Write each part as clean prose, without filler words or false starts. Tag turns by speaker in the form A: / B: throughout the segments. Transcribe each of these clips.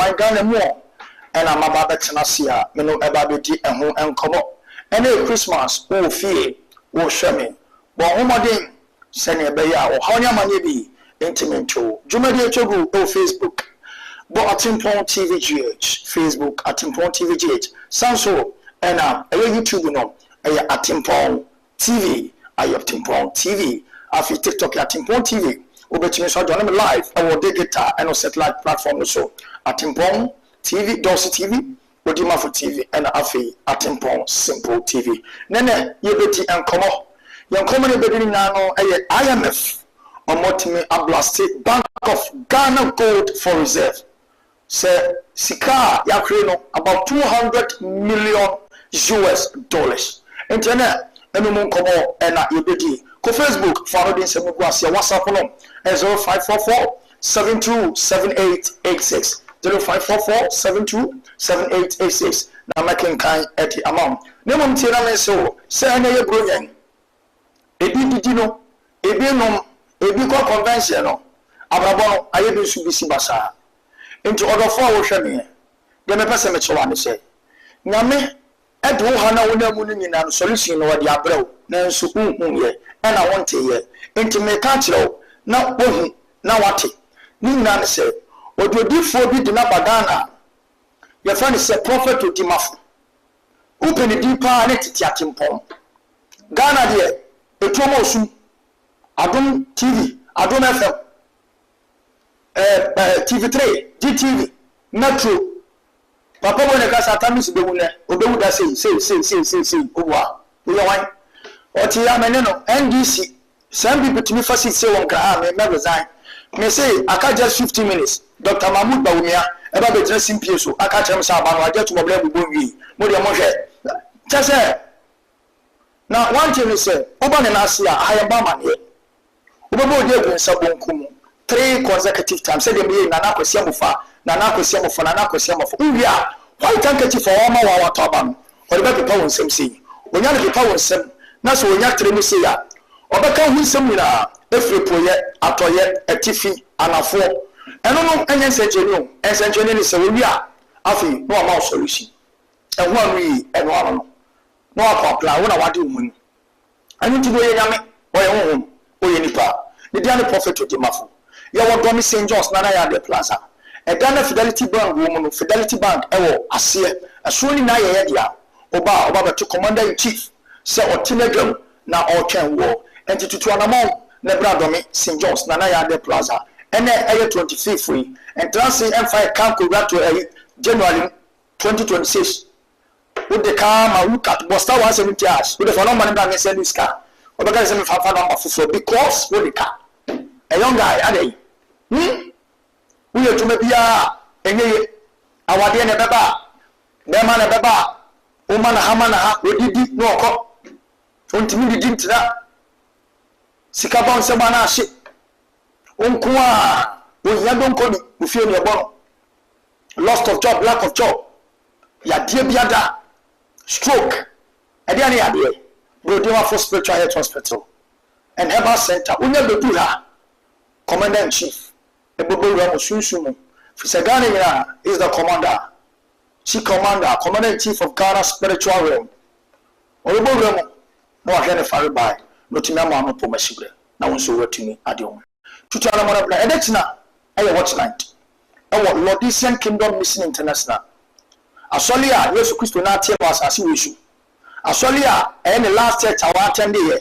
A: man Ghana more. And I'm about the Tenacia, Meno Ebabiti and home and come up. And Christmas, oh, fear, oh, shame. But Omadin, Senya Baya, or Honya Manibi, intimate to Jumadi Togu, oh, Facebook. But at Timpon TVGH, Facebook, at Timpon TVGH, Sanso, and YouTube, no, at Timpon TV, I have Timpon TV, after TikTok at Timpon TV, over to me, so I don't live, I will dig it and satellite platform also at Timpon TV, Dossi TV, Odima for TV, and Afi at Timpon Simple TV. Nene, Yebeti and Como, young common beginning now, IMF, or Motimi Abla State Bank of Ghana Gold for Reserve. Say, Sika, Yakrino, about $200 million. Internet, and Komo, and Yebeti. Ko Facebook, follow the Nsemfoforo WhatsApp on 0544-727886. 0544-727886. Now making kind at the amount. No one tell me so. Say I know brilliant. Ebi dino, ebi no, ebi ko convention no. Abrabon aye bi su bisi basa. Into order for wo hwe me. De me pese me chewa ne say. Nyame edo ha na wona mu nyina no solution no wadi abrɛw na nso ye na wonte ye. Into me ka kyerɛw na ohu na wate. Ni nyina ne say ododifo bi de na badana. Ye fa ne say prophet odimafo. Open the deeper ne titi atimpon. Ghana de Etomo Osu, Adom TV, Adom FM, TV3, GTV, Metro. Papa when the gas atamis be wune, obewuda say, owa. We are wine. Oti ya meneno NDC. Some people to me first say one ka me resign. Me say aka just 15 minutes. Dr. Mahmoud Bawumia eba be dressing PSO. Aka chem sa ba no aje to moble bubo wi. Mo de mo hwe. Chese now one thing is say oba na asia ayamba man here. Obobo de gun sabonkum 3 consecutive times. Say dem be na na kwesi amofa, na na kwesi amofa, na na kwesi amofa. Uwia, why can't get for one wa wa to ba no. O be pepa won sem sei. Onya de pepa won sem. Na so onya tremi sei ya. Obeka hu sem nyina efrepoye atoye atifi anafo. Eno no enye sencheni ni se wia afi no ama solution. And one we and one no apply when I want to win. I need to go yame or your home or your nipa. The Diana prophet to the Mafu. You want Tommy St. John's Nana de Plaza. A Ghana Fidelity Bank woman, Fidelity Bank, a seer, a surely Naya, Oba to Commander in Chief, Sir or Telegram, now all can war, and to Tuanamon, Nebra Domi, St. John's Nana de Plaza, and then 25th free, and Transit M5 camp could grant to January 2026. With the car, I look at Bosta 170 hours. With the phone man that send this car. Or because I'm a number for because with the car. A young guy, are they? We are to maybe our dear Baba, Beman a Baba, Oman Hamana, we did no cop. 20 minutes into that. Sikabon Sabana ship. Unkwa, when you don't call it, you feel your bone. Lost of job, lack of job. Ya dear Biada. Stroke. Adiani adwe. Brodewa for spiritual health hospital. And Herbal Center. Unya Bedula. Commander in Chief. Ebobo Ramo Sunsumu. Fisagani is the commander. Chief Commander. Commander in Chief of Ghana Spiritual Realm. Ebobo Ramo. No again if I buy. No Timama no Pomasibre. Now one so to me. Adion. Tutana Monabla. Edetina. I watch night. Our Lordisian Kingdom Mission International. Asolia Yesu Kristo na tie ba asase wesu asolia the last church I attend here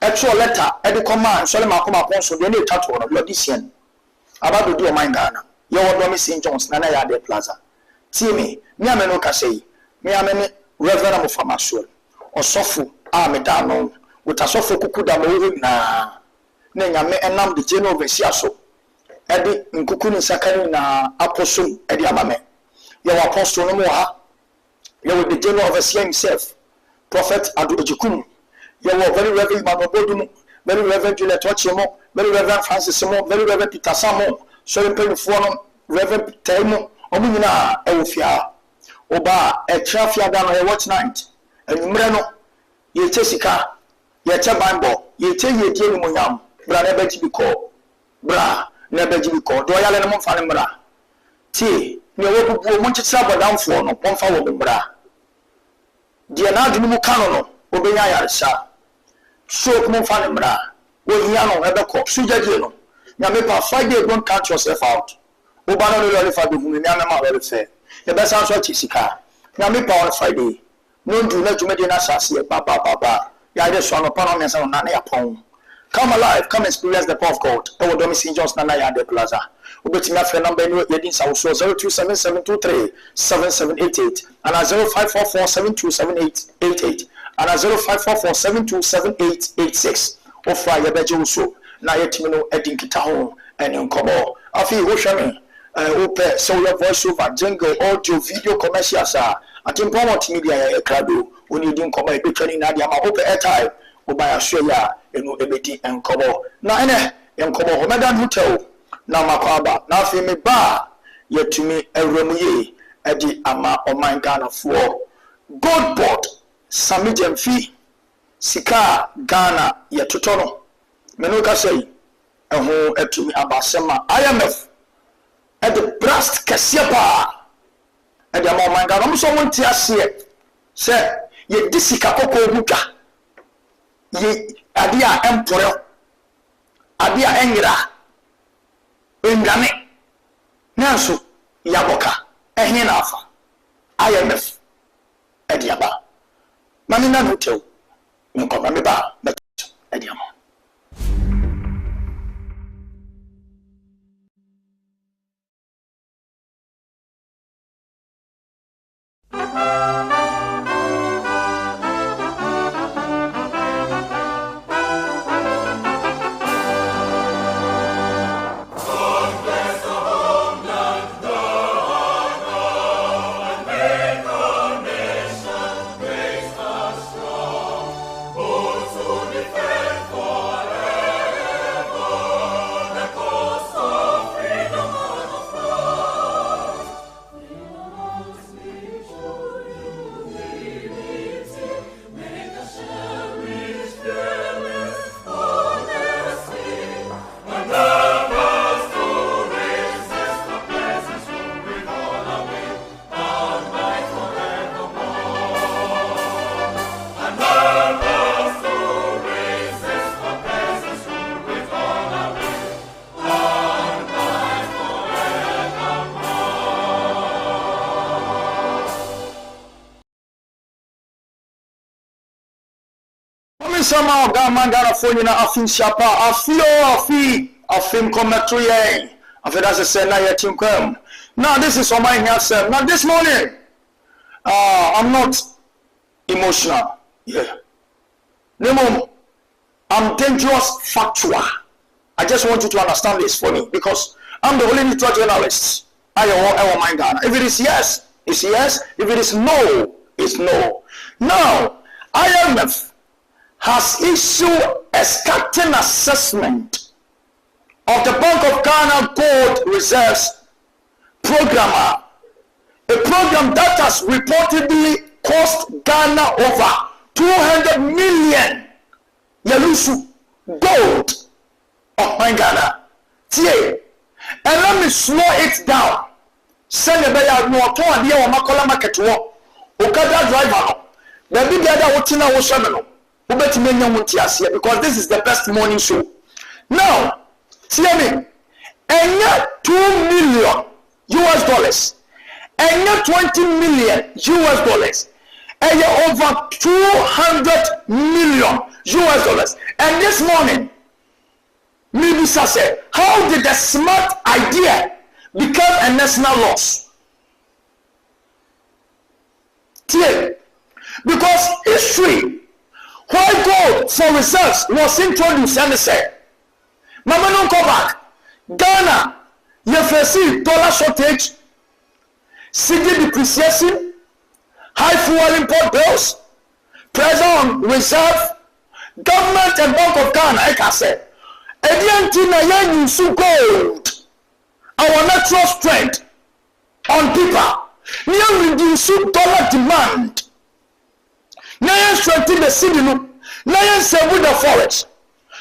A: actual letter e de command sole makoma ponso de na tato no Lordisian about do mind Ghana ye wodo me St. John's na ya de plaza tie me ameno ka sei me amene reverend of Famasol osofo a me da no utasofo kukuda mo na nyame enam de general overseer so e de nkuku ni sakari na apostle e de amame your apostle no more, you will the general overseer himself, Prophet Adu Ejukum. You were very reverend Babodum, very reverend Juliet Wachimo, very reverend Francis Samo, very reverend Peter Samo, Sorin Penforum, Reverend Temo, Omina, Eufia, Oba, a trafia down a watch night, and Mreno, ye Jessica, ye Chabambo, ye tell ye dear Muyam, Bra never to be called, Bra never to be called, do I let them find Bra? T. ne wo bu mo ntitra bodamfo no pomfa wo bra de na adwene mu ka no obenya yaresa so mo fa ne bra wo hia no ebekọ sujaje no nyame pa Friday don't count yourself out oba no le fa be hu ni amema we fe e be san so chisika nyame pa on Friday no do na dwumade na asase ba ya ide so no pa no mensa na ya pon. Come alive, come experience the power of God. Ewo domi St. John's Nana Yade Plaza. Ubeti my friend number no yedin sa so 0277237788 and 0544727888 and 0544727886. Ofra yebeje uso na yetimi no edin kita ho ene nkomo. Afi wo hweme ope so your voice over jingle audio video commercials atimpomo media ya krado oni din nkomo ebetwani na dia ma ope airtime obaya hwea enu ebedi enkomo na ene enkomo ho medan hotel na makwaba na afi me ba yetumi ewremuye edi ama oman Ghana for gold board samijemfi sika Ghana yetotono menu ka sei eho etumi abasema IMF at the breast kasiepa edi ama oman Ghana mo so wonti ase se ye disika kokko huka ye adia emporo adia engira engane nanso yaboka ehin na afa IMF ediaba mami na hotel nko mami ba ediama sama Ghana for you na afin shapa afim commentary after say na yetim kwam. Now this is Mu Ahiasem. Now this morning I'm not emotional. Yeah. No, I'm dangerous factual. I just want you to understand this for me because I'm the only neutral journalist. I want Ghana. If it is yes, it's yes. If it is no, it's no. Now, IMF has issued a scattering assessment of the Bank of Ghana Gold Reserves program, a program that has reportedly cost Ghana over 200 million Yalusu gold of my Ghana. And let me slow it down. Send a bear no to a dear Makola market walk. Okada driver. The big other Watina was Shamano. Because this is the best morning show. Now, tell me, and not 2 million US dollars, and not 20 million US dollars, and over 200 million US dollars. And this morning, Mibisa said, how did the smart idea become a national loss? Because history, why gold for reserves was introduced and said, Mama don't go back. Ghana, you face dollar shortage, cedi depreciation, high fuel import bills, pressure on reserve, government and Bank of Ghana, like I said, Ediantina use gold, our natural strength on paper, near reduce dollar demand. Now strengthen the city, now save with the forest.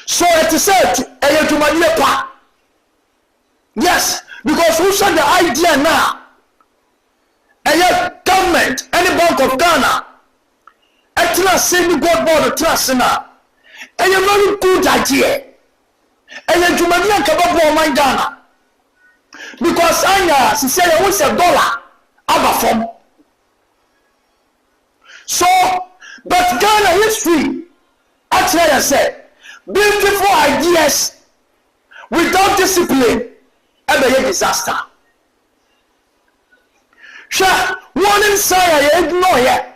A: So it is said, yes, because who said the idea now? say the God board trust na. And a very good idea. And then to my young Kababo my Ghana. Because Anya, she said, I was $1 above from. So, but Ghana history, actually, I said, beautiful ideas without discipline, ever a disaster. Sure, one inside I ignore here,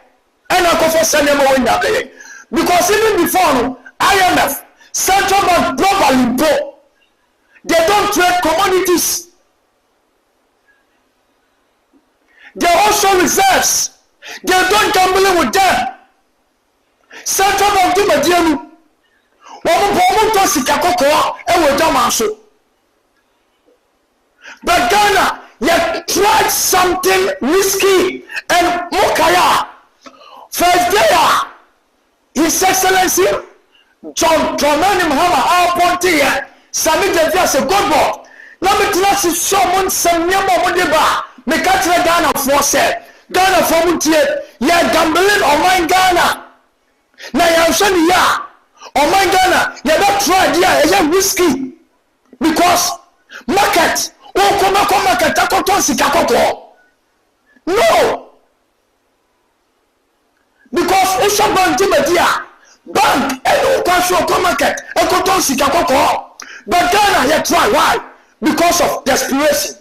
A: and I go for Sanemo in that day. Because even before IMF, Central Bank globally, they don't trade commodities. They also reserves. They don't gamble with them. Central Bank do my dear. Woman to Sikako and with Damaso. But Ghana, you tried something risky and Mokaya. First day, His Excellency John Dramani Mahama, our Pontia, Sami Devia, a good board. Let me tell you someone, some young Modiba, me catch Ghana for said. Ghana for Muntie, ya gambling on my Ghana. Now you say ya on my Ghana, you not tried ya risky because market, come market, no, because Usha Bank Timadia, bank, and come market, but Ghana you try why? Because of desperation,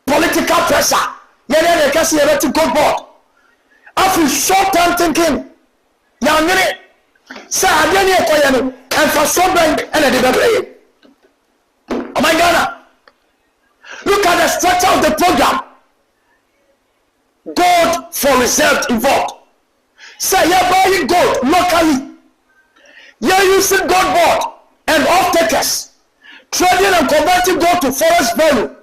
A: political pressure. They can see a good board. After short term thinking, young minute, say I didn't and for so bank and a delivery. Oh my God! Look at the structure of the program. Gold for reserve involved. Say you're buying gold locally. You're using gold board and off takers, trading and converting gold to forest value.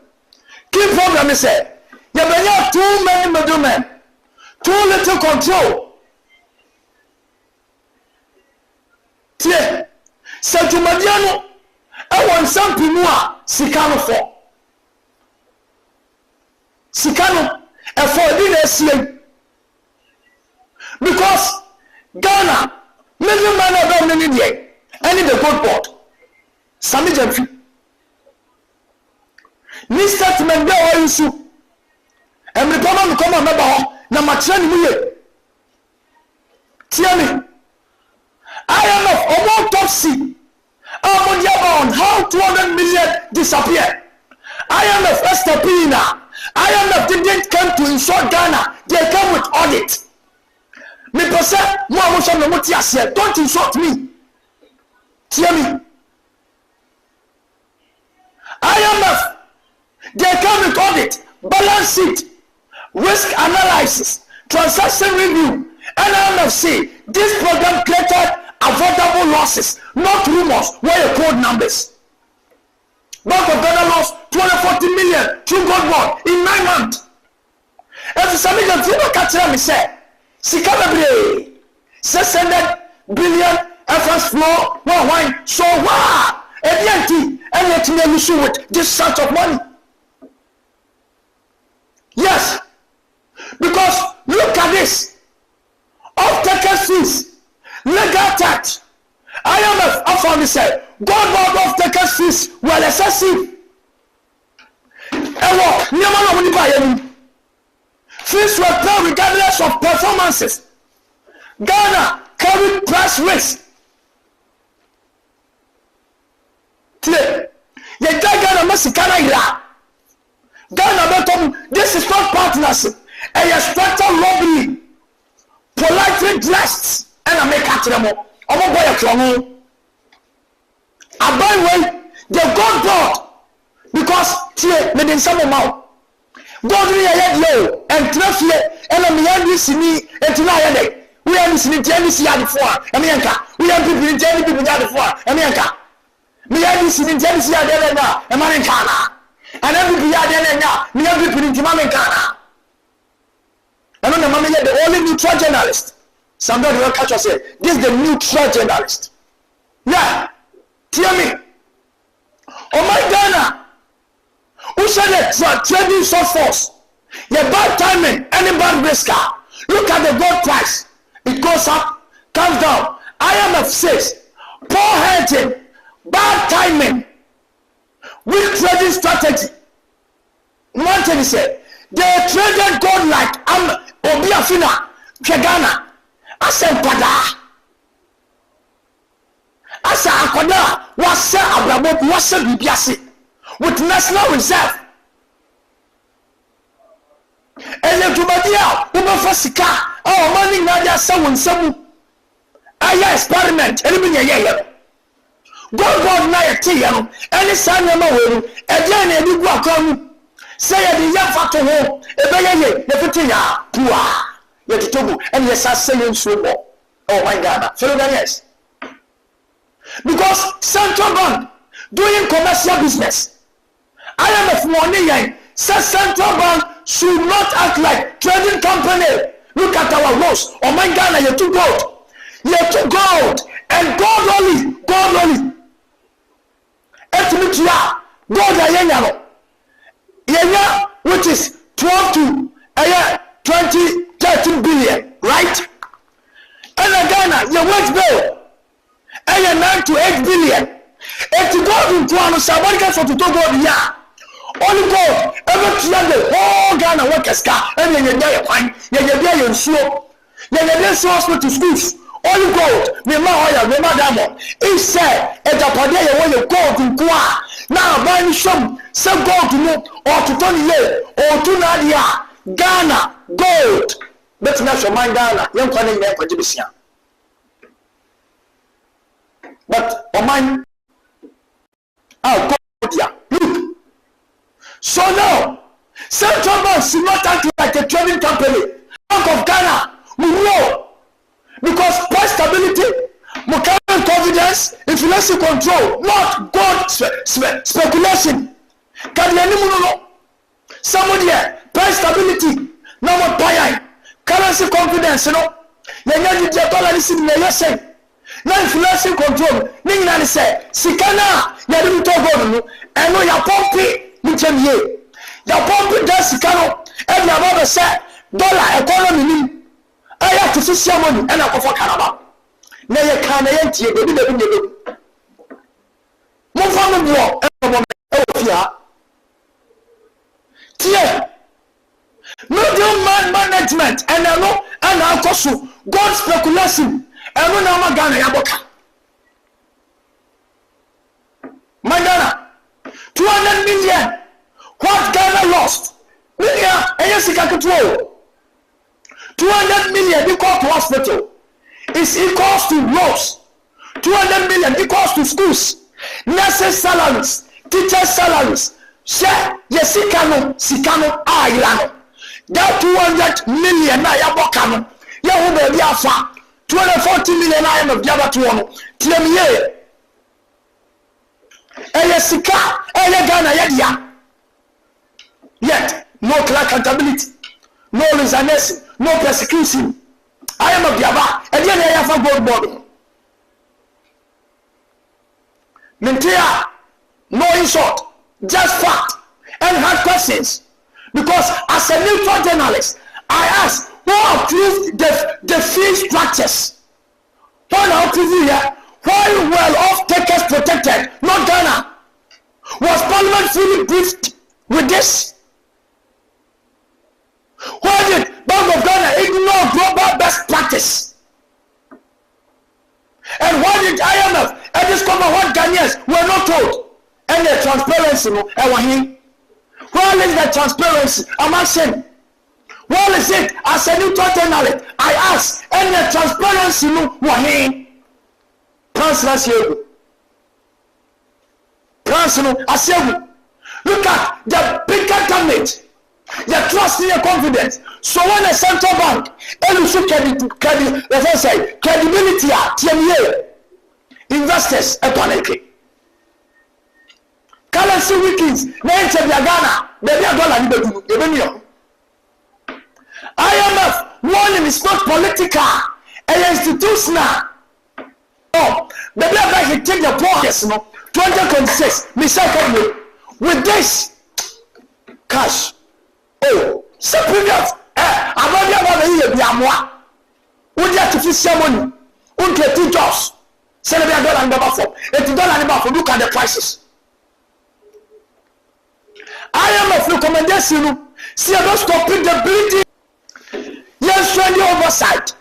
A: Key program is said. You have too many middlemen, too little control. Tie, Sajumadiano, I want some Pinua, Sikano for. Sikano, and for dinner, because Ghana, middleman of the India, and in the good board. Sami Jamfi. This statement there issue. And the problem come on na matchani muye. Tell me. IMF autopsy. On how 200 million disappear. IMF Estapina. IMF didn't come to insure Ghana. They come with audit. Me person, don't insult me. Tell me. IMF, they come with audit, balance sheet, risk analysis, transaction review, and IMF this program created avoidable losses, not rumors, where you code numbers. Bank of Ghana lost 240 million through gold board in 9 months. And for some reason, people catch me say, Sikalabre, 600 billion FS flow, wine, so wow, and yet you issue with this sort of money. Yes, because look at this. Off-taker fees, legal tax. IMF often said, gold board off-taker fees were excessive. Fees were paid regardless of performances. Ghana carried price risk. Ghana this is not partnership. And you structure lobbying, politely dressed, and I make at them. I'm a boy of I buy way the gold board because within some amount. God we are low and trust and I'm young me and tonight we are listening to any see before America. We are people in Jenny people before America. We are listening to any see now Americana. And every people are there now. We are people in Americana. I know the mommy the only neutral journalist. Somebody will catch us say this is the neutral journalist. Yeah. Tell me. Oh my Ghana. Who said it? Trading so force. Your bad timing, any bad risker. Look at the gold price. It goes up, comes down. IMF says poor hedging, bad timing, weak trading strategy. One thing he said, they traded gold like Obiafina, Ghana, Asempada. Asa Akoda was Abrabo, was Bibiasi with National Reserve. And the Tubadia, Ubafasika, oh, money Nadia Samun Samu. Aya experiment, eliminate. God na yeti yano ene sanya ma weru eje na ebi gu akonu say ye the yafa to ho ebeye ye fiti ya pua ye titobu ene yes say nsuo bo. Oh my God, fellow Ghanaians, because central bank doing commercial business, IMF money yen say central bank should not act like trading company. Look at our laws. Oh my God, you too gold. You too gold and gold only. Etimitria, gold ayenya, yenya, which is 12 to 13 billion, right? And Ghana, your West bill, 9 to 8 billion. If you go into one, somebody can for to go ya. Only gold, every the whole Ghana workers car, and then you die a pine, you're slow, you're so to schools. Only gold, Mima Oya, Mima Damo. He said, at the Padea, when you go to Gua, now buying some gold to move, or to Tony or to Nadia, Ghana, gold. That's not your mind, Ghana, young calling them for Jibisia. But, oh, mine, oh, gold, yeah, look. So now, Central Bank should not act like a trading company. Bank of Ghana, we know. Because price stability, current confidence, inflation control, not gold speculation. Somebody price stability, no more buying. Currency confidence, dollar is in the now inflation control, Ningland say, Sikana, Yadu Togo, and no ya pumpy, Muchemye. Ya pumpy does Sikano, and your mother said, dollar economy. I have to see money and I go for Canada. Now you can't empty it, baby. Move from the war, no management, and I know, and I'll cost you God speculation, and when I'm a Ghana Yaboka. My Ghana, 200 million. What Ghana lost? Million, and yes, it can control. 200 million equal to hospital is equals to roads. 200 million equals to schools, nurses salaries, teachers salaries. Share yesikano sikano ayano. That 200 million na yabokano. Ya ube biafa 240 million na yano biaba tuono. Tiemiye. Yesika Ghana yedia. Yet no clear accountability, no resilience. No persecution. I am a Biaba, and then I have a gold body. Mentia, no insult, just fact, and hard questions. Because as a neutral journalist, I ask who approved the fee structures? Who approved here? Why were off takers protected? Not Ghana. Was Parliament fully briefed with this? Why did Bank of Ghana ignore global best practice? And why did IMF discover what Ghanaians were not told? And the transparency, where is the transparency? I'm asking. Where is it? As a neutral journalist, I ask, and the transparency, look at the bigger damage. You trust in your confidence. So when a central bank, credibility, investors are panicking. Currency weakens, Ghana, $1 IMF warning is not political, and institutional. Oh, the black guy can take the progress, 2026, Mr. with this cash. Oh, superior. I'm not going to be a moi. Would you have to fish money? Unke jobs. Celebrate dollar and number for. $80 number for. Look at the prices. IMF recommendation. See about stopping the bleeding. Yes, friendly oversight.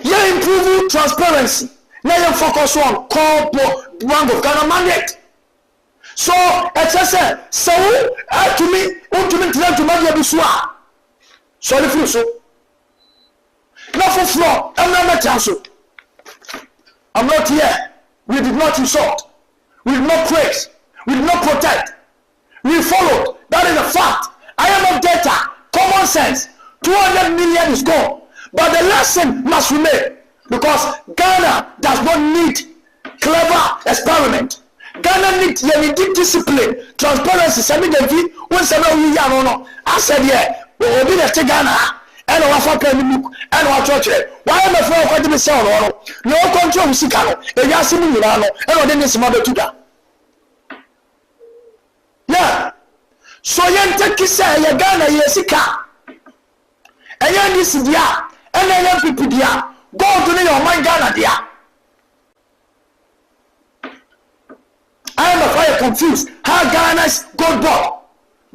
A: Yeah, improving transparency. Now you focus on call Bank of Ghana mandate. So, so to me to my biswa. So the fruit so. Not for floor, I'm not chancel. I'm not here. We did not insult. We did not praise. We did not protect. We followed. That is a fact. I am of data. Common sense. 200 million is gone. But the lesson must remain. Because Ghana does not need clever experiment. Ghana needs discipline, transparency. I said, yeah, we'll be the Ghana. And our family book and our church. Why am I for to be sound? No control, Sikano, and Yasim Milano, and then this mother to that. Yeah. So yen take say ya Ghana yesika. And yan this dia, and then yan people dia. Go to your mind Ghana dia. I am afraid confused. How Ghana's gold bought,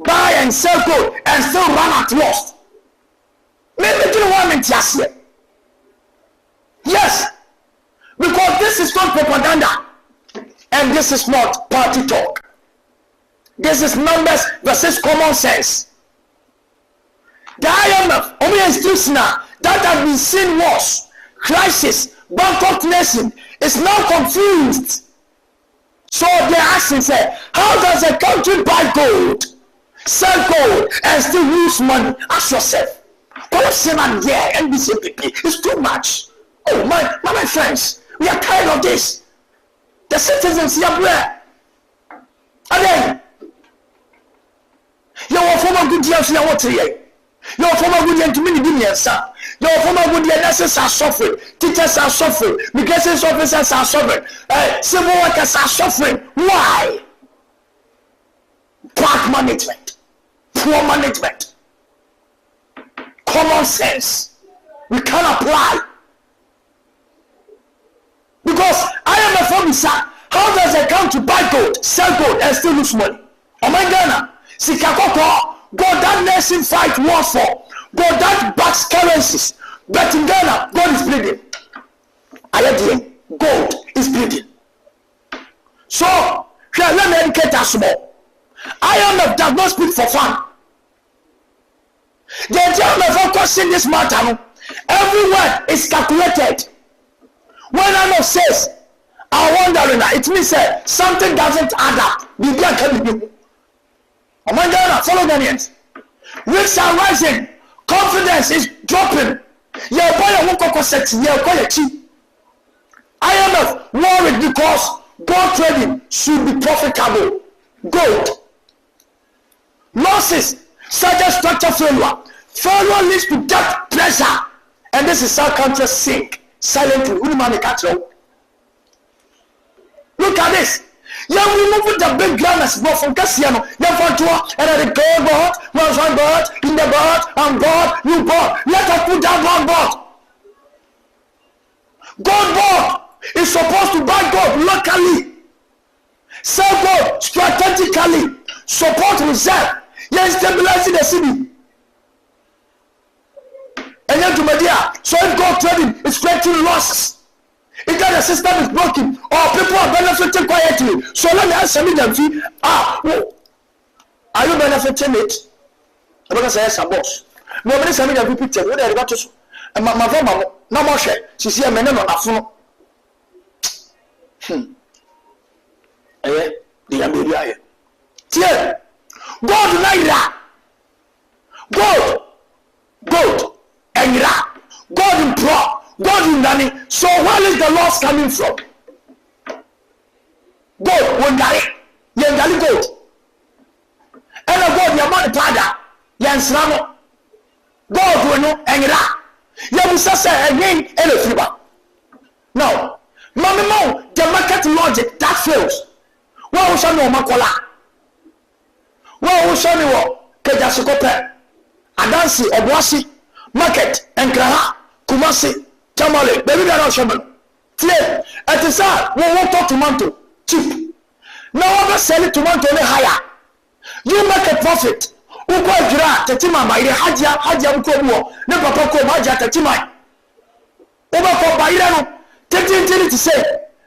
A: buy and sell gold and still run at loss. Maybe you want me to say yes, because this is not propaganda and this is not party talk. This is numbers versus common sense. The IMF, only institution that has been seen worse, crisis, bankrupt nation, is now confused. So they're asking, say, how does a country buy gold, sell gold, and still lose money? Ask yourself. Corruption and NBCPP is too much. Oh my friends, we are tired of this. The citizens here, where? Again, your former good years here, what here? Your former good year to many billions, sir. Your former good year nurses are suffering, teachers are suffering, migration officers are suffering, civil workers are suffering. Why? Bad management, poor management. Common sense we can apply, because I am a farmer. How does a country buy gold, sell gold, and still lose money? Oh my Ghana, Sikakoko, God that nation fight wars for, God that backs currencies, but in Ghana, gold is bleeding. Gold is bleeding. So, let me educate us more. IMF does not speak for fun. The gentleman focusing this matter, every word is calculated. When IMF says, I wonder, it means something doesn't add up. Follow Ghanaians. Risks are rising. Confidence is dropping. IMF worried because gold trading should be profitable. Gold. Losses such as structure failure. Failure leads to debt pressure. And this is how countries sink silently. Look at this. You remove the big grammars from Cassiano. And the gold board, one board, in the board, and board, new board. Let us put down one board. Gold board is supposed to buy gold locally, sell gold strategically, support reserve. Yes, stabilizing the city. And then to media, so if gold trading is creating losses, if the system is broken, or people are benefiting quietly, so let me answer me them fee. Are you benefiting it? I'm going to say yes, boss. Nobody send me the picture. What are you got to? And my mama, no more share. She see a man on a phone. The America. Tiens, gold naira, gold, and gold in pro, gold in money. So where is the loss coming from? Gold, yengali gold, and a gold yamani pada, yansramo, gold weno and yamusa say again elefiba. Now, mamma, the market logic that fails. What was I know, Makola? What was I know? Kajasukope, Adansi, Obuasi, Market, and Kraha, Kumasi, Tamale, baby, that are shaman. tie at is we won't talk tomato cheap. Now we sell it tomato higher. You make a profit. Uko jira tetima ba ire haja uko buo ne papa ko ma haja tetima. Uba ko ba ire no teti to say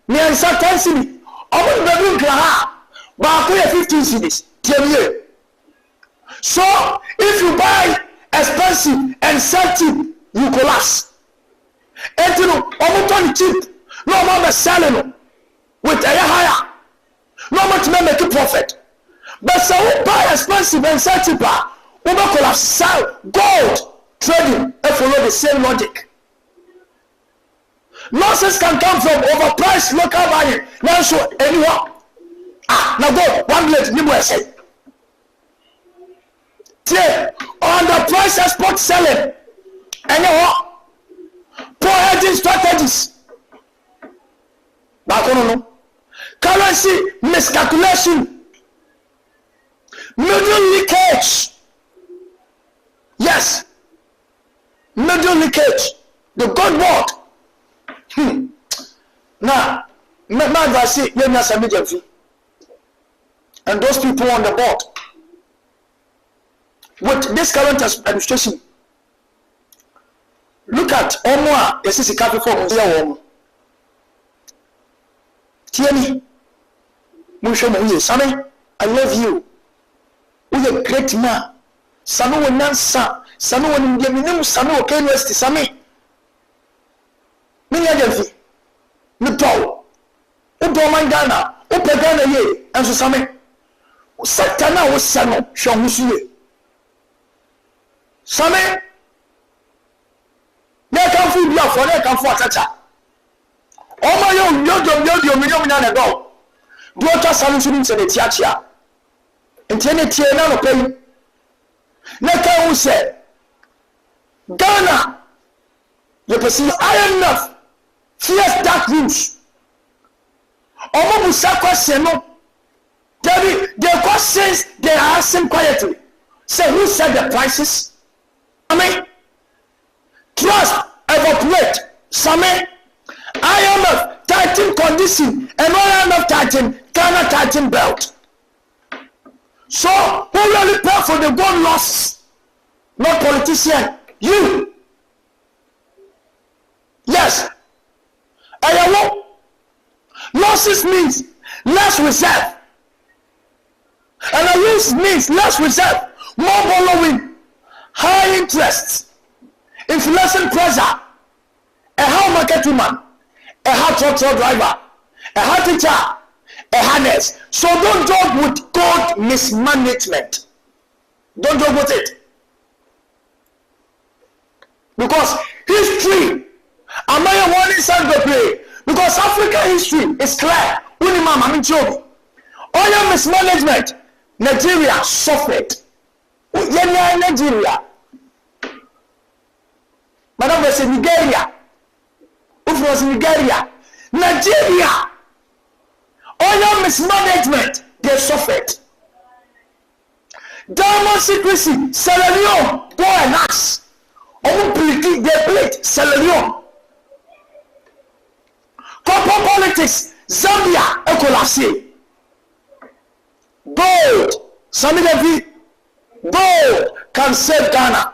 A: me ansa 10 cedi. Omo be du nkra ha ba ko 15 cedis. Tie. So if you buy expensive and sell cheap, you collapse. And you know, almost cheap, no more selling with a higher, no much make a profit. But so we buy expensive and sell cheaper, we will collapse. Sell gold trading and follow the same logic. Losses can come from overpriced local buying. Now show anyone. Now go 1 minute, you will say. On the price export selling, and you know, poor hedging strategies. Back on currency miscalculation, middle leakage. Yes, middle leakage. The God word. Now, my advice say, let me submit your fee, and those people on the board. With this current administration, look at Omwa, yes, capital for Tieni, Mushomo, Sammy, I love you. You're a great man. Samu will not sa, Samu will give me no Samu, okay, West Sammy. Miniajafi, Nupo, Ubomangana, Upagana ye, and so Sammy. Satana was Sano, Shamusu. Sammy, they come for you for they come for Tata. Oh my own, you million ago. Do a solution in the Tiatia. And Tiana no pay. Naka who said, Ghana, you perceive iron enough, fierce dark rooms. Omo Musaka Seno, their questions they are asking quietly. Say, who said the prices? Trust evaporate. Same IMF tighten condition and IMF tighten Ghana tighten belt. So who really pay for the gold loss? Not politician. You. Yes. Losses means less reserve. And a loss means less reserve, more borrowing. High interest, inflation pressure, a hard market woman, a hard truck driver, a hard teacher, a harness. So don't joke with gold mismanagement. Don't joke with it. Because history, am I a warning sign to play? Because African history is clear. Oil mismanagement, Nigeria suffered. Nigeria. Madam was in Nigeria. Who was in Nigeria? Nigeria. Oil mismanagement, they suffered. Diamond secrecy, Sierra Leone, boy and ass. They played Sierra Leone. Copper politics, Zambia, Ecolase. Gold, Samidavi. Gold can save Ghana,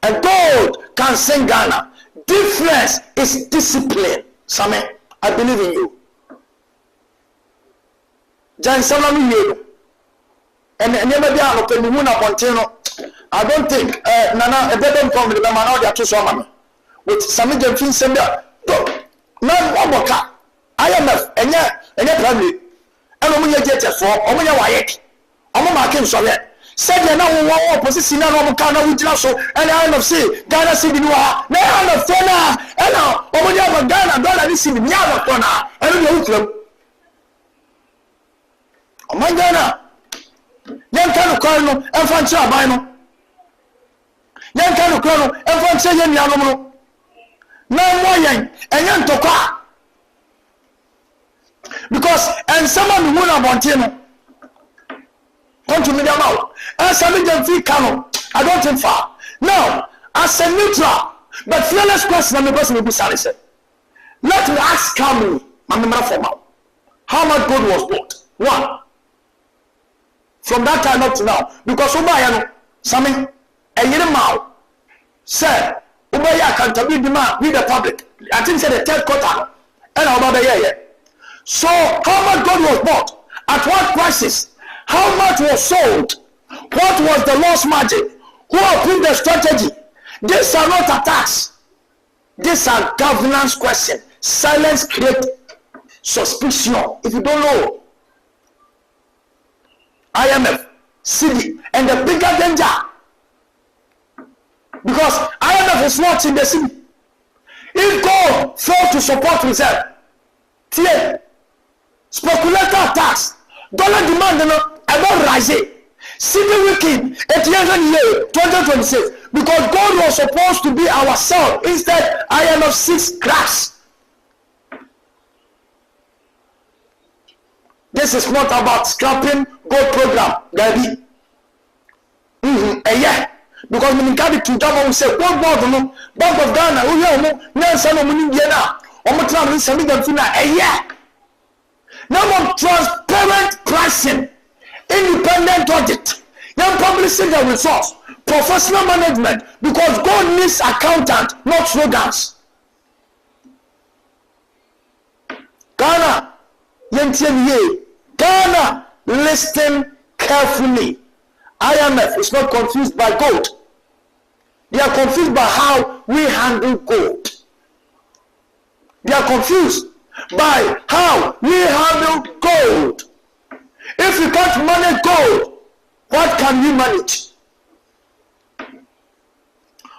A: and gold can sing Ghana. Difference is discipline. Same, I believe in you. Jan Salami you. And never be able to move on. I don't think Nana a better come with the man out there to swim with Sami Jeffin Senda. No one more car. IMF and ya probably. And when you get it for Omaya Wayek, Omama came so yet. Said you know opposition na no kan na wujina so and I of say Ghana city no ha na I of na and now omo dia ba Ghana dollar ni city nya ba kona and you wukram omo Ghana yan kan ko no en fa nchi aban no yan kan ko no en fa nchi yan ya no no na mo yan enyan tokwa because and someone who na bonte no come to me now. As a medium canon, I don't think far. Now, as a neutral, but fearless question, I'm the person who be silenced. Let me ask calmly, how much gold was bought? One. From that time up to now, because something a year now said, accountability demand with the public. I think said the third quarter, and about the year. So, how much gold was bought? At what prices? How much was sold? What was the loss margin? Who approved the strategy? These are not attacks. These are governance questions. Silence creates suspicion. If you don't know, IMF, city, and the bigger danger, because IMF is not in the city. If gold fails to support reserve, speculator attacks, dollar demand about rising. City weekend at the end of the year 2026, because gold was supposed to be our sell. Instead, IMF 6 crash. This is not about scrapping gold program, Gabi. Yeah, because when you carry to Java, we say gold board, Bank of Ghana, who you Nelson Mundiana, Omotran, Samina, yeah. Now transparent pricing. Independent audit, then publishing the results, professional management, because God needs accountant, not slogans. Ghana, Ghana, listen carefully. IMF is not confused by gold. They are confused by how we handle gold. They are confused by how we handle gold. If you can't manage gold, what can you manage?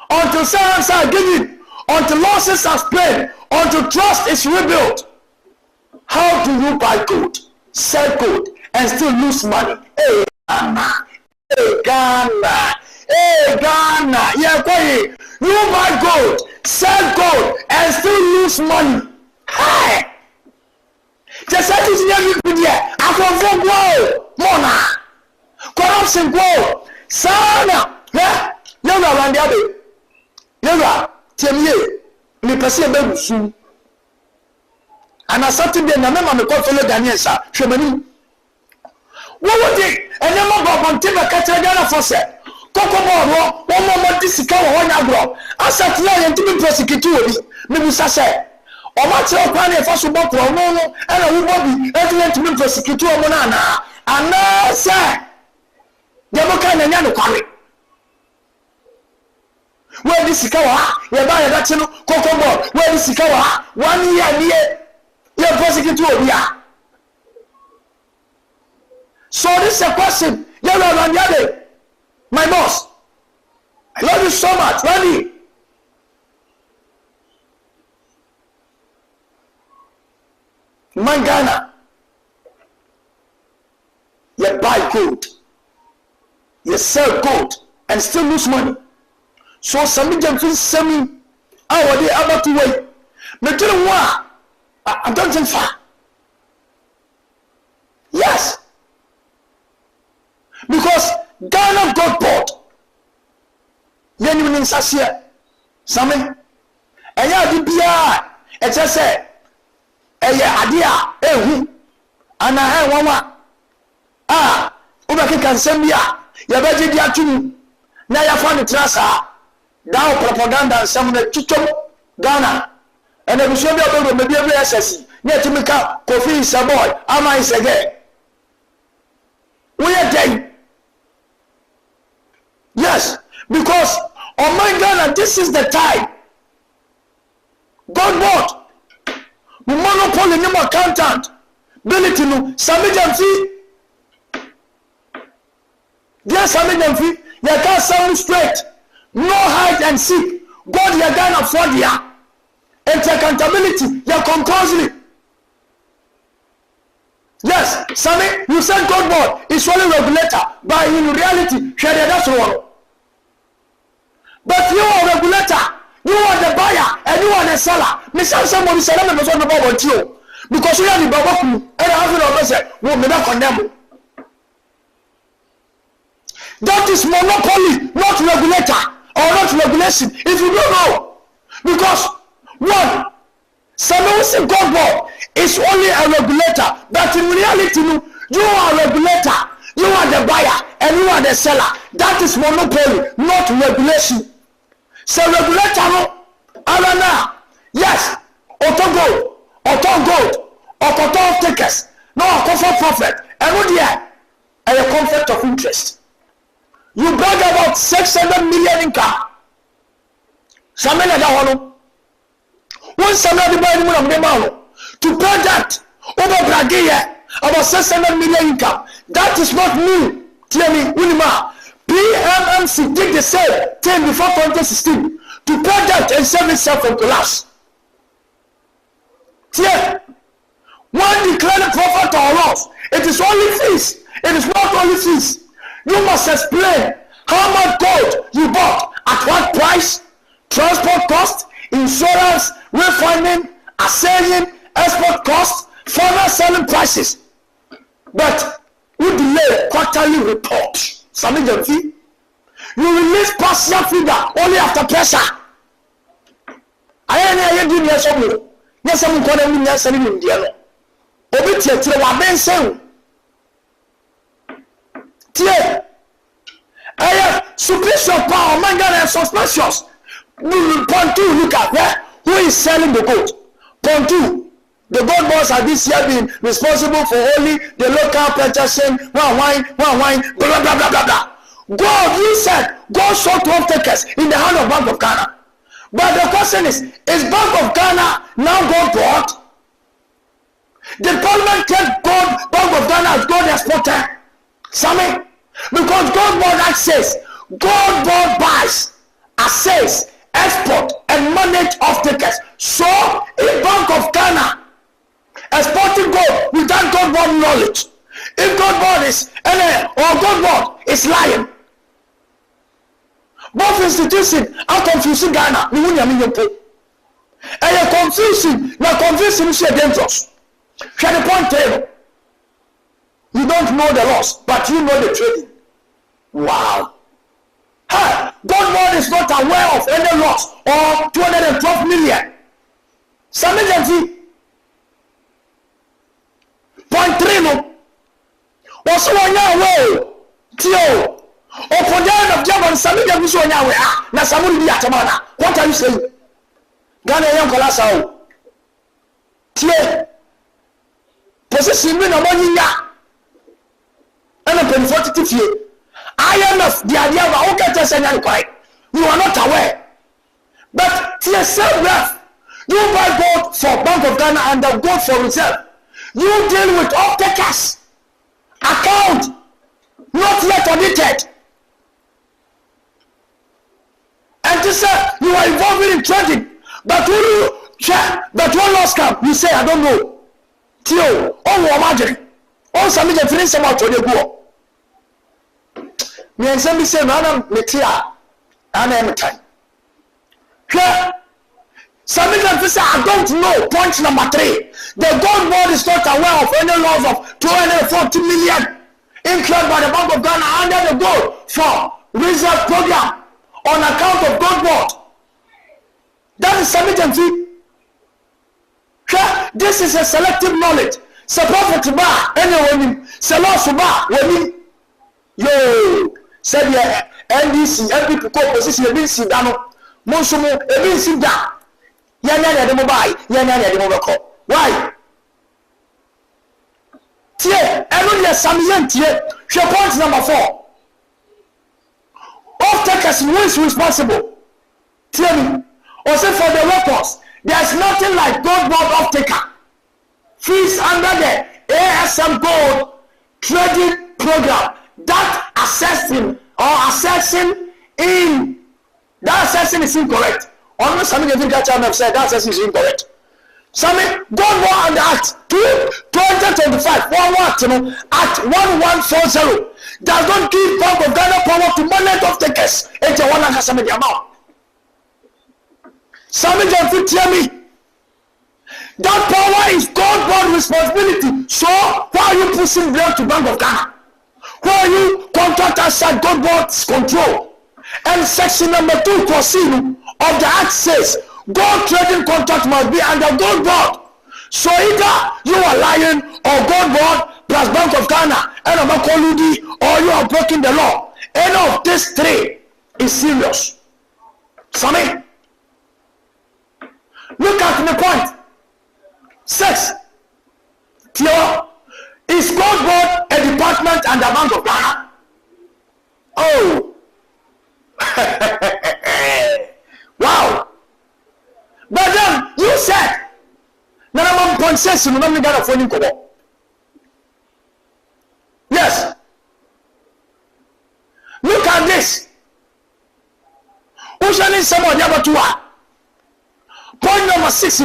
A: Until science are given, until losses are spread, until trust is rebuilt, how do you buy gold, sell gold, and still lose money? Hey Ghana, hey Ghana, hey Ghana, yeah, you buy gold, sell gold, and still lose money. Hey! Just like this, I can go, Mona, corruption go, Sana, yeah, you're around the other. You're Timmy, me perceive them soon. And I started the name of the controller Daniel, sir, Shamani. What would it? And then my Bob on Timber Catagana for set. Coco, one moment this is cover one agro. I sat there and to be prosecuted, maybe Sasa. Or much of money for support for no, and I will be excellent to be prosecuted Monana. And now, sir, Demokan and Yano. Where this is cover, you buy a Latino Coco Bob, where this is cover, 1 year near your prosecutor. So this is a question, Yellow, my boss. I love you so much, Randy. My Ghana, you buy gold, you sell gold, and still lose money. So some jump in semi hour they about to wait. Me tell you what, I don't think far. Yes, because Ghana got bought. Then you need Sasia, Sammy, and ya did be it just said. Idea, who? And I have one. Ubaki can send me ya budget ya too. Now you find the trasa. Now propaganda and some of the chichom Ghana. And I will show you about maybe every SSC. Near to make up Kofi is a boy. Ama is a gay. We are dead. Yes, because on my Ghana, this is the time. God bought. Monopoly no accountant. Ability no Samijam fee. Dear Samijam fee, you can't sound straight. No hide and seek. God you can't afford ya. And accountability, you compulsory. Yes, Sammy, you said God board is only regulator, but in reality, that's wrong. But you are regulator. You are the buyer and you are the seller. Mr. Somebody said, I'm not about you. Because you are the Babaku and I have a said, we will not condemn. That is monopoly, not regulator or not regulation. If you don't know, because one, Some God board is only a regulator, but in reality, you are a regulator, you are the buyer, and you are the seller. That is monopoly, not regulation. So regulator, Alana, yes, auto gold, takers, no comfort profit, and what and a conflict of interest. You brag about 600 million income. Some men are one somebody buy the to pay that over Bragaya about 600 million income. That is not new. Tell me, Unima. PMMC did the same thing before 2016 to pay that and save itself from collapse. Tell one declared profit or loss. It is only fees. It is not only fees. You must explain how much gold you bought, at what price, transport cost, insurance, refunding, assaying, export cost, final selling prices. But we delay quarterly report. You release partial figure only after pressure. I ain't doing yes or no. Yes, I'm calling me yes and in the Obitia to the Ben Sen. Tie. I superior power, man, and suspicious. Point 2, look at where who is selling the gold. Point 2, the gold boards have this year been responsible for only the local purchasing, one wine, blah blah blah blah blah. Gold, you said, gold sold to off-takers in the hand of Bank of Ghana. But the question is Bank of Ghana now gold board? The Parliament take gold, Bank of Ghana as gold exporter. Sammy, because gold board act says gold board buys, assess, export and manage off-takers. So if Bank of Ghana exporting gold without gold board knowledge, if gold board is or gold board is lying, both institutions are confusing Ghana. And you're confusing, now confusing is dangerous. Share the point table. You don't know the loss, but you know the trading. Wow. Hey, God board is not aware of any loss or 212 million. Some agency. Point 3 no. Was one way. Tio. Or for the end of German, some agency on your way. Now somebody be at Tamana. What are you saying? Ghana young Colasao. Tio. Possessing me no money. And a penalty fee. IMF, the idea of our catches and inquiry. You are not aware. But TSL ref, you buy gold for Bank of Ghana and the gold for reserve. You deal with off-takers. Account not yet audited. And to say you are involved in trading. But when you check, but one loss come, you say, I don't know. Tio, oh, imagine. Oh, some of the things about to the go. Me and some say, Madam Metia, and I'm time. Some of them say, I don't know. Point number 3. The gold board is not aware of any loss of 240 million incurred by the Bank of Ghana under the gold for reserve program on account of gold board. That is something. This is a selective knowledge. Support to bar, anyone, Salos bar, when yo. Said the NDC, MP to position, ABC, Dano, Monsumo, ABC, da. Yana the mobile, Yana the mobile. Why? Tie, every Samian Tie, she point number 4. Off-takers who is responsible. Tell me, also for the records, there's nothing like gold board off-taker. Fees under the ASM gold trading program. That assessing in that assessing is incorrect. Almost something you think that have said that assessing is incorrect. Something God war and Act 2025 at 1140 does not give Bank of Ghana power to manage off the case. It's a one and some of the amount. Something you tell me. That power is God board responsibility. So why are you pushing blame to Bank of Ghana? Why you contract outside God board's control? And section number 2 of the Act says Gold trading contract must be under gold board. So either you are lying or gold board plus Bank of Ghana and a Makoludi, or you are breaking the law. Any of these three is serious. Sammy, look at the point. 6. Theo, is gold board a department under Bank of Ghana? Oh. Wow. But then you said, yes. Look at this. Usually someone never to one. Point number 6.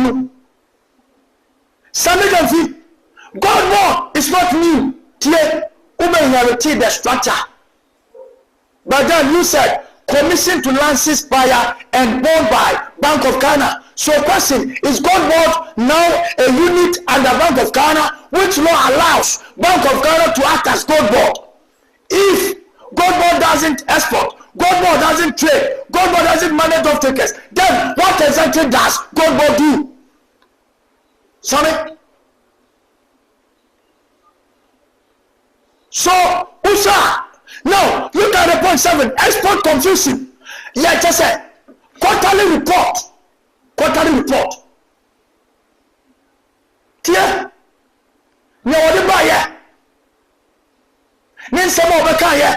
A: Sammy, God more is not new. Here, inherited the structure. But then you said, commission to license buyer and bond by Bank of Ghana. So question, is God board now a unit under Bank of Ghana, which law allows Bank of Ghana to act as God board? If God board doesn't export, God board doesn't trade, God board doesn't manage off takers, then what exactly does God board do? Sorry? So, Usa, now look at the point 7, export confusion. Yeah, just say, quarterly report. Tia, no one buy ya. Then some of the car ya.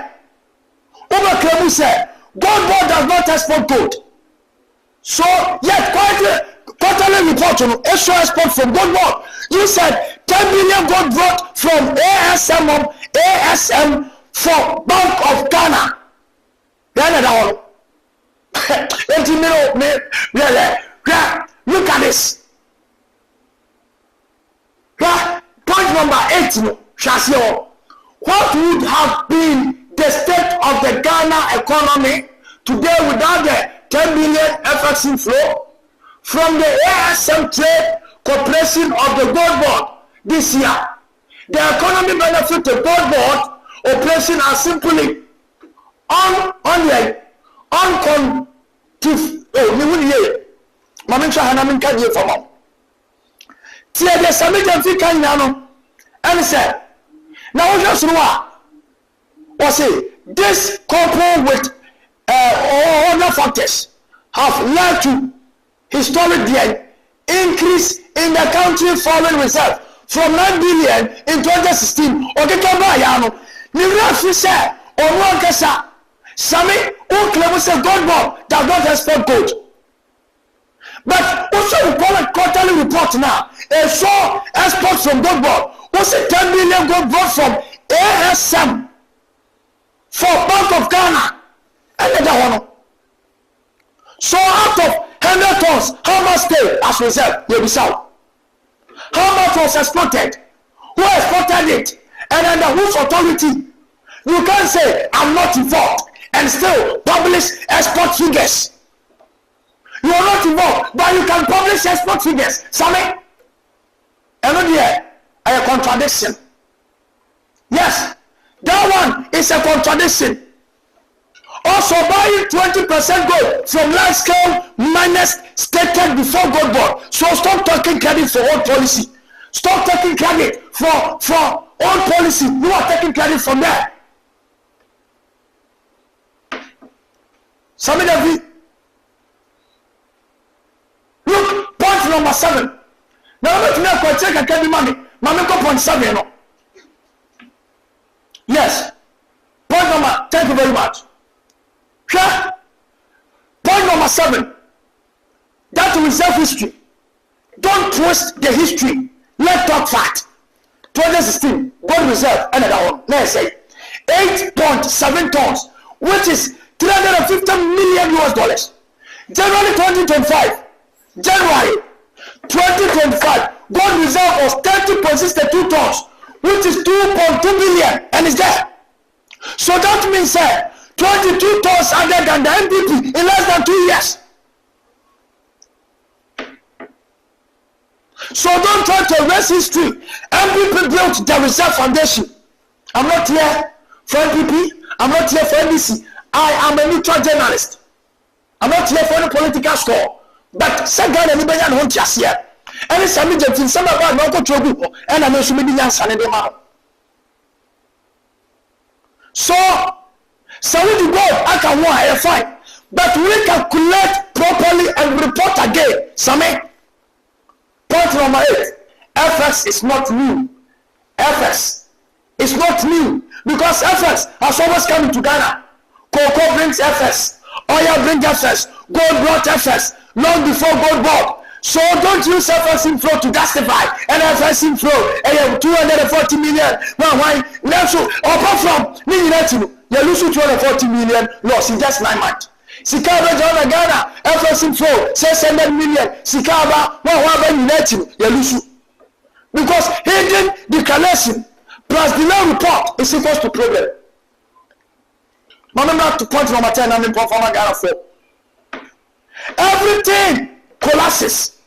A: Over Clemu said, God board does not export gold. So, yet quarterly report on extra export from God board. You said 10 billion gold brought from ASM for Bank of Ghana. Look at this. Point number 8. What would have been the state of the Ghana economy today without the 10 billion FX inflow from the ASM Trade Corporation of the Gold Board this year? The economy benefit the Gold Board operation are simply this coupled with other factors have led to historic increase in the country foreign reserve from 9 billion in 2016. Okay, Sami, claim say gold board does not export gold. But also we call it quarterly report now. A show export from gold board. What's a 10 billion gold brought from ASM for Bank of Ghana? Another one. So out of 100 tons, how much stay as reserve? Will be sold. How much was exported? Who exported it? And under whose authority? You can't say I'm not involved and still publish export figures. You are not involved, but you can publish export figures. Sammy, another a contradiction. Yes, that one is a contradiction. Also buying 20% gold from large scale miners stated before gold board. So stop taking credit for old policy. Stop taking credit for old policy. You are taking credit from there. Some of you look, point number 7. Now let me go check and tell you money. Mommy go point 7. No? Yes. Point number, thank you very much. Yeah. Point number 7. That reserve history. Don't twist the history. Let's talk fact. 2016, gold reserve, another one. Let's say 8.7 tons, which is $350 million. January 2025, gold reserve was 30.62 tons, which is 2.2 billion, and it's there. So that means 22 tons added than the NPP in less than 2 years. So don't try to erase history. NPP built the reserve foundation. I'm not here for NPP. I'm not here for NDC. I am a neutral journalist. I'm not here for any political score. but Sagana ni benya no ntiasia ene sami jetin sama ba no ko trogu ho ena me so me di nyansa ne de ma so we God aka ho a fine but we calculate properly and report again same point number 8 FX is not new. FX is not new because FX has always come to Ghana. Cocoa brings FX, oil brings FX, gold brought FX long before gold bought. So don't use FX inflow to justify an FX inflow. 240 million. Why? Now so apart from you lose 240 million loss in just 9 months. Sikaba John Ghana FX inflow 600 million. Sikaba you lose. Because hidden declaration plus the law report is equal to problem. Remember to point number 10 and perform Ghana 4. Everything collapses.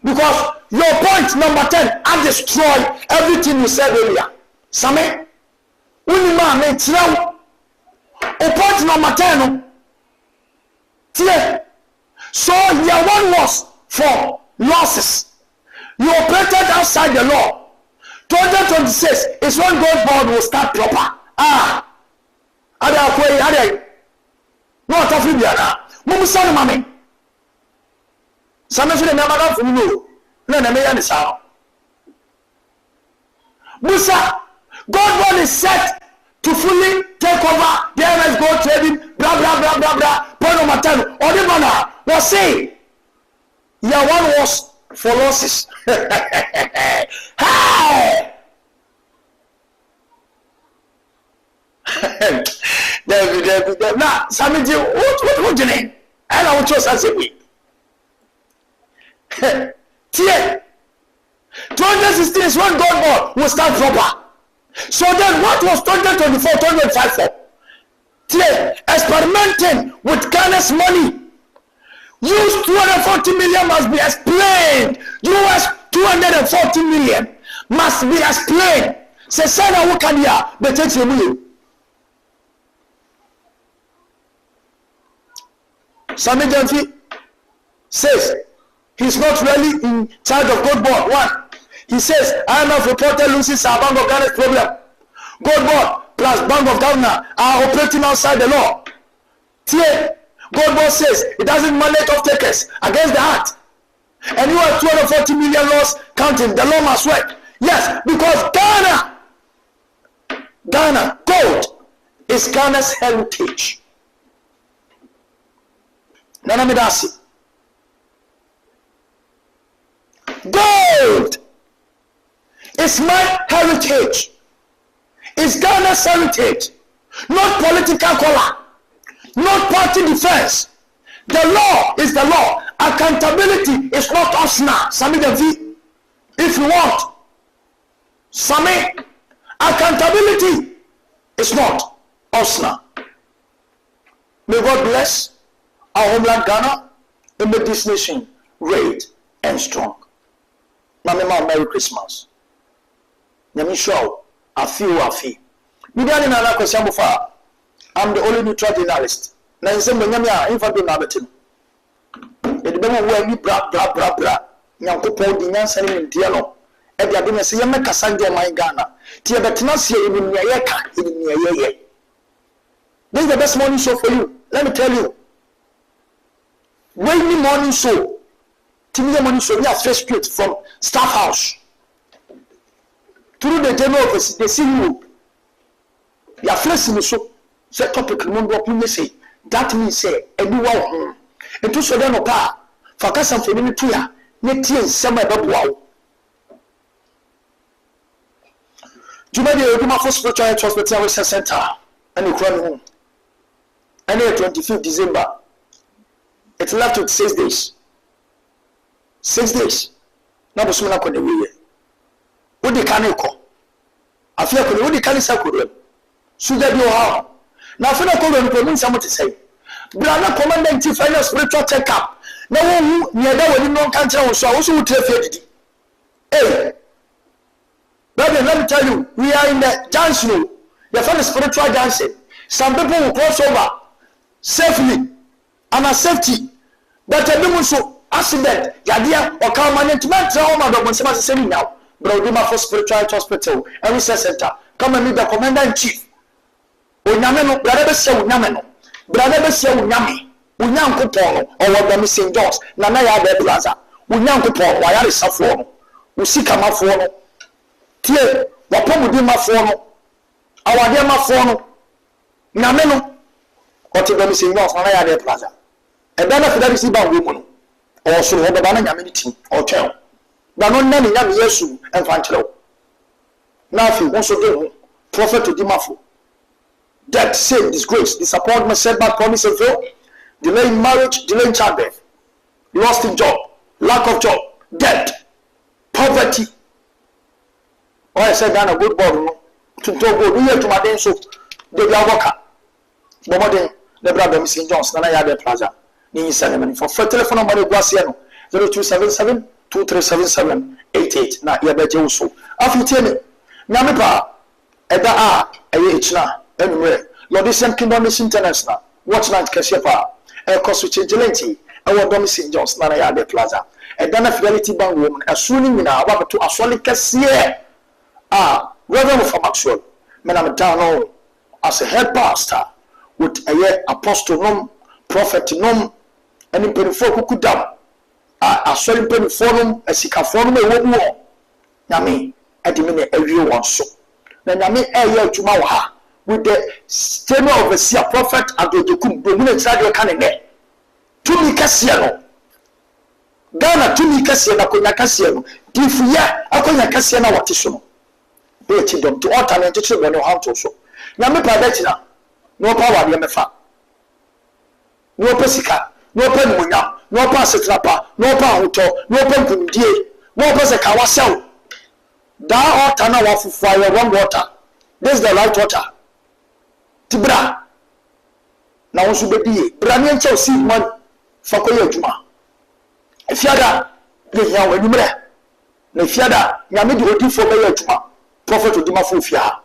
A: Because your point number 10 and destroy everything you said earlier. Same. When man makes now point number 10. So your one was for losses. You operated outside the law. 2026 is when God board will start proper. No, Tafibiana. Mumusan Mami. Some of the Namada from you. No, Namayan is out. Musa, God board is set to fully take over the MS gold trading, blah, blah, blah, blah, blah. Point number 10. Or the manner was saying, yeah, one was for losses. Hey! Now, Samiji, what do you name? And I will choose as a week. 2016 is when God will start proper. So then, what was 2024, 2025 for? Experimenting with Ghana's money. Use 240 million must be explained. US 240 million must be explained. Say, Sana Wukania, but take you. Sami Janfi says he's not really in charge of God board. One, he says IMF reported loses our Bank of Ghana's problem. God board plus Bank of Ghana are operating outside the law. God board says it doesn't mandate off takers against the act. And you have 240 million loss counting. The law must work. Yes, because Ghana, gold is Ghana's heritage. Nana Midasi. Gold is my heritage. It's Ghana's heritage. Not political color. Not party defense. The law is the law. Accountability is not optional. Sami Devi, if you want. Sami, accountability is not optional. May God bless our homeland Ghana and make this nation great and strong. Mama, Merry Christmas. Nyami show, I feel. Midani na na kwesi amufa. I'm the only neutral journalist. Na nsembe nyami a infa do na betim. E de bema wo ani bra. Nyankopon di nyansa ni ntie no. E de ade na se yema kasa nge man Ghana. Tie betena se ebi ni ye ka, ebi ni ye. This is the best morning show for you. Let me tell you. When morning show, Timmy morning show, we are fresh straight from Staff House. Through the general office, they see you. You are fresh in the show. Set topic, remember what say. That means say, everyone. And to show them a power. Focus on feeling it here. Net years, summer wow. Jumadi, you my first spiritual health hospital research center. And you cry home. And 25th December. It's left with 6 days. 6 days. Now, the summer can be here. What the can call? I feel like what the can circle. Should there be a how? Now, for the call, you someone to say. Brother, commandant, final spiritual check-up. Now, near that when you know cancer, so I also tell you. Hey, brother, let me tell you, we are in the junction. The first spiritual junction. Some people will cross over safely. And a safety, but a bit so accident yadia or car management trauma do monsema se semi now brodima for spiritual hospital and research center come and meet the commander in chief onyame no brother be se onyame no brother be se onyame onyankopon no o wo dem St. John's na na ya da plaza onyankopon wa yare safo no usika mafo no tie wapomudi mafo no awade mafo no nyame no o te dem St. John's na ya da plaza e da na fida bi si ba wo mu no o so ho baba na nyame ni tim o twen da no na ni nyame Yesu emfa nkyerɛw na afi wo so de ho prophet odimafo death, sin, disgrace, disappointment, setback, promise and fail, delay in marriage, delay in childbirth, lost in job, lack of job, debt, poverty. Oh, I said that a good boy, to go, we have to my so they are worker. Bomodin, the brother St. John's, Nana Yade Plaza, Nini Salomon. For telephone number, Guasiano, 0277 237788. Now, you better also. After telling Namipa, Eda A, H. Anyway, Lord, this same Kingdom is international. Watch night Kashepa, a constituency, our Domi St. John's, Nana de Plaza, a Dana Fidelity Bank woman, a swooning in our to a solid Cassia. Reverend from Maxwell, Madame Down as a head pastor with a year apostle nom, prophet nom, and in penny folk who could down. A swelling penny forum, a sick forum, a one more. Yami, at the minute every one so. Then Yami a year to Mawa. With the statement of a seer prophet and the Kum, the women tried your cannon. To me, Cassiano. Ghana, to me, Cassiano, Cassiano. If we are, I call Cassiano what is so. They teach them to alternate to children or how to so. Yami Padetina, no power, Yamefa. No Pesica, no Penmunya, no Passetrapa, no Pahuto, no Penpundie, no Pesacawasel. Thou alternate of fire, one water. This is the right water. Tibra na won so bedi bra ne nche osi man fa koye adwuma efiada de hia wanumre na efiada nyame de odi fo be adwuma prophet odima fo fia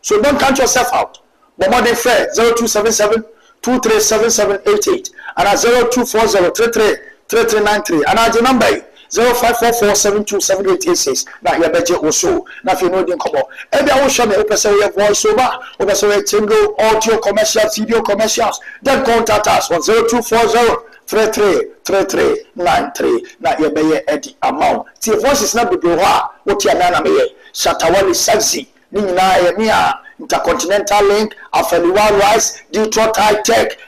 A: so don't count yourself out but more than fair 0277 237788 and 0240333393 and our number 0544727886 na ya beje oso na fi no din kobo e bia wo show me opese we voice over opese we tingo audio commercial video commercials then contact us on 0240333393 na ya beye edi amount ti voices na bebe ho a wo ti ana na me Shatawali Saxi ni nyina ye me a Intercontinental Link Afeliwa Rice Detroit High Tech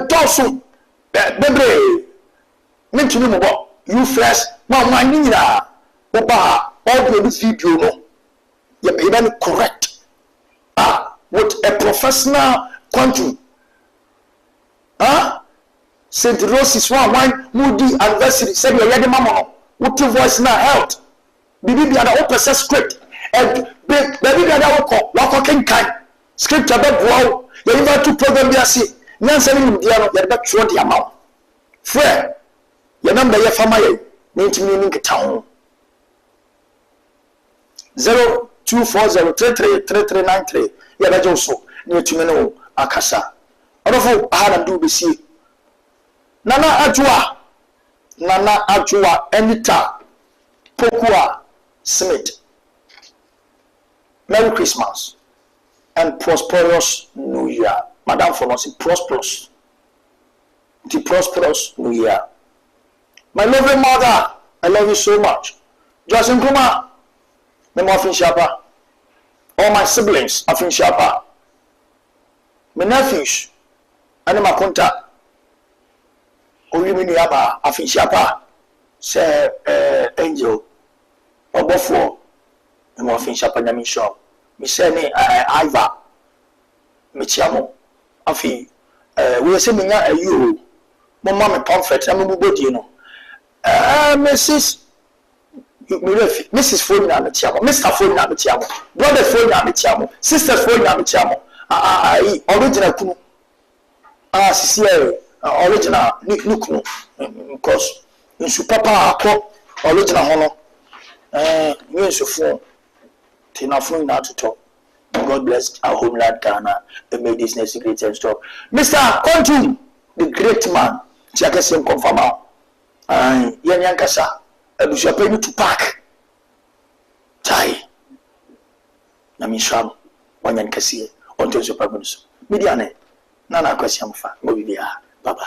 A: dosu bebre mentuni mo bo you first one nina oba audio this video no you be correct with a professional quantum St. Rose's one moody anniversary said you ready mama what voice now health bibi bi ada open script and baby bi ada wako kan script about wow you even to program bi ase nyansa ni dia no you bet throw the amount fair your number your family meaning town 0240333393 ya da joso ni tumeno akasa orofo ahana do be see nana ajua enita pokua Smith. Merry Christmas and prosperous New Year. Madam for us prosperous. The prosperous New Year. My lovely mother, I love you so much. Justin Kuma, the Muffin Shapa. All my siblings, Muffin Shapa. My nephews, Anima Kunta. Oyimini Yaba, Muffin Shapa. Say, Angel, Obofo, the Muffin Shapa Nami Show. Me say, Iva, Michiamo, Afi. We are saying, you, Mamma Comfort, I'm a good, you know. Mrs. Phone na metiamo, Mr. Phone na metiamo, brother Phone na metiamo, sister Phone na metiamo. Original kunu. Sisi original nikunu because nsu papa akọ original hono. New nsu phone. Tina phone na to talk. God bless our homeland Ghana and make this next great and stop. Mr. Quantum, the great man. tia kese confirm yen yankasa abusua pay to park tai na misham wanyan kase onto so pabunso media ne na kwasiam fa mo bibia baba